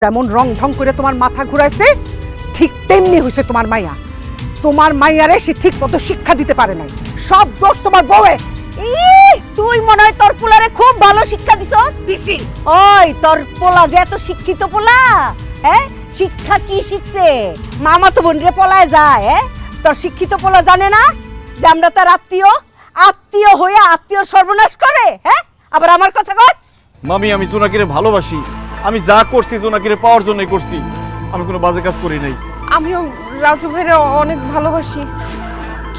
যেমন রং ঢং করে তোমার মাথা ঘুরাইছে ঠিক তেমনি হয়েছে তোমার মাইয়া। তোমার মাইয়ারে সে ঠিক মতো শিক্ষা দিতে পারে নাই, সব দোষ তোমার বউয়ে। তুই মনে হয় তোর পোলারে খুব ভালো শিক্ষা দিছস। দিছি। ওই তোর পোলা যে এত শিক্ষিত পোলা, হ্যাঁ শিক্ষা কি শিখছে? মামা তো বোনরে পলায় যায়। তোর শিক্ষিত পোলা জানে না যে আমরা তার আত্মীয়, আত্মীয় হয়ে আত্মীয় সর্বনাশ করে। হ্যাঁ আবার আমার কথা কস। মামি, আমি জোনাকিরে ভালোবাসি। আমি যা করছি জোনাকিরে পাওয়ার জন্যই করছি, আমি কোনো বাজে কাজ করি নাই। আমিও রাজু ভাইরে অনেক ভালোবাসি।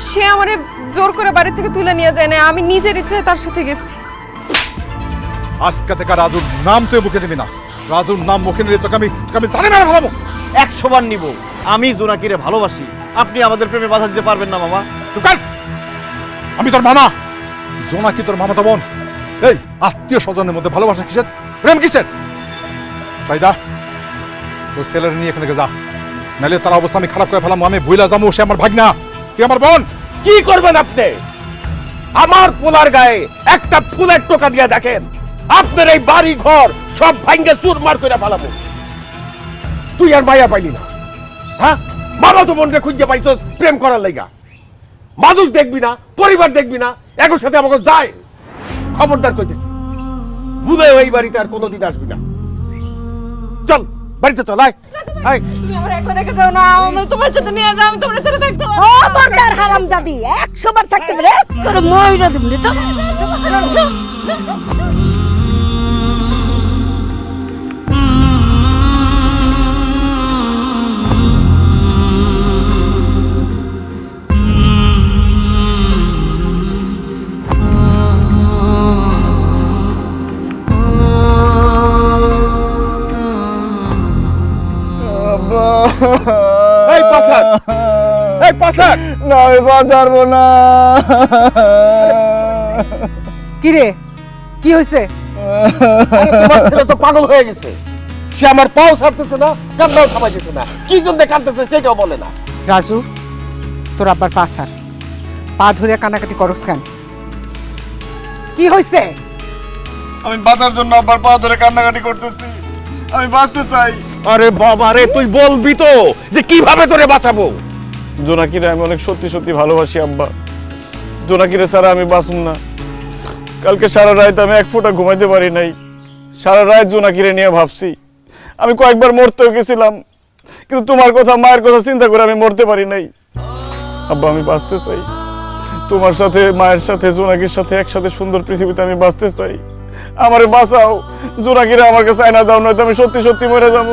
সে আমারে জোর করে বাড়ি থেকে তুলে নিয়ে যায় না, আমি নিজের ইচ্ছায় তার সাথে গেছি। আজকে থেকে রাজুর নাম তুই মুখে নিবি না। রাজুর নাম মুখে নিলে তোকে আমি জানি না ভালো 100 বার নিব। আমি জোনাকিরে ভালোবাসি, আপনি আমাদের প্রেমে বাধা দিতে পারবেন না মামা। চুপ কর। আমি তোর মামা, জোনাকি তোর মামা তো বোন। এই আত্মীয় স্বজনের মধ্যে ভালোবাসা কিসের, প্রেম কিসের? সাইদা তোর ছেলের নিয়ে এখান থেকে যা, নাহলে তার অবস্থা আমি খারাপ করে ফেলাম। আমি ভুইলা যাবো, সে আমার ভাগনা, তুই আমার বোন। কি করবেন আপনি? আমার পোলার গায়ে একটা ফুলের টোকা দিয়ে দেখেন, আপনার এই বাড়ি ঘর সব ভাঙ্গে চুরমার করে ফেলাবো। তুই আর মায়া পাইলি না, হ্যাঁ? মামা তো বোনরে খুঁজে পাইছস প্রেম করার লাইগা। মানুষ দেখবি না, পরিবার দেখবি না, একর সাথে আমাকে যায়। খবরদার কইতেছি, ভুলে এই বাড়িতে আর কোনোদিন আসবি না। চল বাড়িতে চল, আয় আয়। তুমি আমার একলা রেখে যাও না, আমি তোমার সাথে নিয়ে যাও, আমি তোমার সাথে থাকতে পারবো। খবরদার হারামজাদি, 100 বার থাকতে পারে করে ময়রা দিবি। চল এই পাসার, এই পাসার। না, আমি বাঁচাবো না। কি রে, কি হয়েছে? আরে তোমার ছেলে তো পাগল হয়ে গেছে। সে আমার পাও ছাড়তেছে না, কান্নাও থামাইতেছে না। কি জন্য কাঁদতেছে সেটাও বলে না। রাজু, তোর আব্বার পা ছাড়। পা ধরে কানাকাটি করস কেন? কি হয়েছে? আমি বাঁচার জন্য আবার পা ধরে কান্নাকাটি করতেছি। আমি বাঁচতে চাই। আরে বাবা রে, তুই বলবি তো যে কিভাবে তোরে বাঁচাবো। জোনাকিরে আমি অনেক সত্যি সত্যি ভালোবাসি আব্বা। জোনাকিরে ছাড়া আমি বাঁচুম না। কালকে সারা রাত আমি এক ফোঁটা ঘুমাইতে পারি নাই। সারা রাত জোনাকিরে নিয়ে ভাবছি। আমি কয়েকবার মরতেও গেছিলাম, কিন্তু তোমার কথা, মায়ের কথা চিন্তা করে আমি মরতে পারি নাই। আব্বা, আমি বাঁচতে চাই তোমার সাথে, মায়ের সাথে, জোনাকির সাথে একসাথে সুন্দর পৃথিবীতে আমি বাঁচতে চাই। আমারে বাঁচাও, জোনাকিরে আমার কাছে আয়না দাও, নয়তো আমি সত্যি সত্যি মরে যাবো।